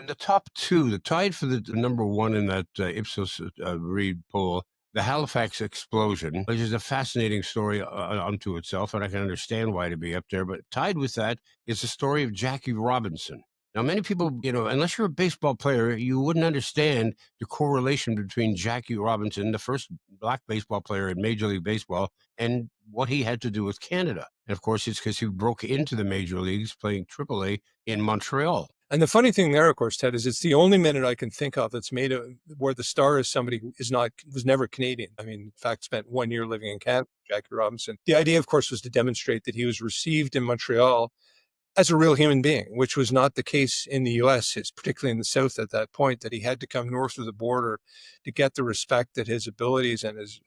And the top two, the tied for the number one in that Ipsos Reid poll, the Halifax explosion, which is a fascinating story unto itself, and I can understand why it'd be up there. But tied with that is the story of Jackie Robinson. Now, many people, unless you're a baseball player, you wouldn't understand the correlation between Jackie Robinson, the first black baseball player in Major League Baseball, and what he had to do with Canada. And of course, it's because he broke into the major leagues playing AAA in Montreal. And the funny thing there, of course, Ted, is it's the only minute I can think of that's made where the star is somebody who was never Canadian. I mean, in fact, spent 1 year living in Canada, Jackie Robinson. The idea, of course, was to demonstrate that he was received in Montreal as a real human being, which was not the case in the U.S., particularly in the South at that point, that he had to come north of the border to get the respect that his abilities and his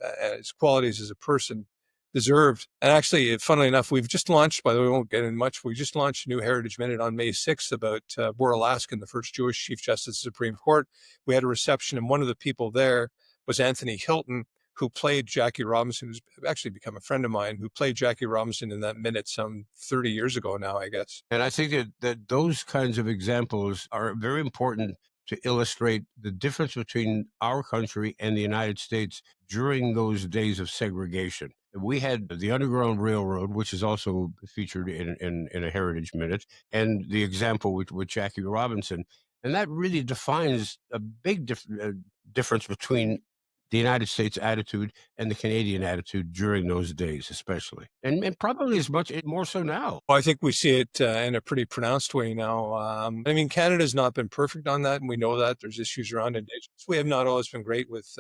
qualities as a person deserved. And actually, funnily enough, we've just launched, by the way, we won't get in much, we just launched a new Heritage Minute on May 6th about Bora Laskin, the first Jewish Chief Justice of the Supreme Court. We had a reception, and one of the people there was Anthony Hilton, who played Jackie Robinson, who's actually become a friend of mine, who played Jackie Robinson in that minute some 30 years ago now, I guess. And I think that those kinds of examples are very important to illustrate the difference between our country and the United States during those days of segregation. We had the Underground Railroad, which is also featured in a Heritage Minute, and the example with Jackie Robinson. And that really defines a big difference between the United States attitude and the Canadian attitude during those days, especially, and probably as much more so now. Well, I think we see it in a pretty pronounced way now. I mean, Canada's not been perfect on that, and we know that there's issues around Indigenous. We have not always been great with,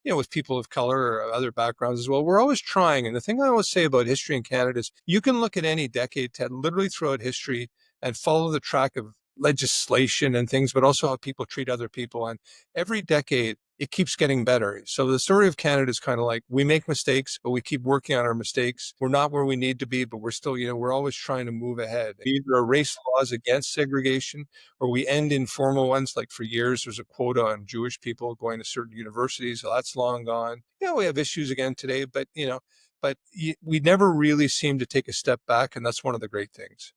with people of color or other backgrounds as well. We're always trying, and the thing I always say about history in Canada is you can look at any decade, Ted, literally throughout history, and follow the track of legislation and things, but also how people treat other people. And every decade, it keeps getting better. So the story of Canada is kind of like, we make mistakes, but we keep working on our mistakes. We're not where we need to be, but we're still, we're always trying to move ahead. Either erase laws against segregation, or we end informal ones. Like for years, there's a quota on Jewish people going to certain universities. So that's long gone. We have issues again today, but we never really seem to take a step back. And that's one of the great things.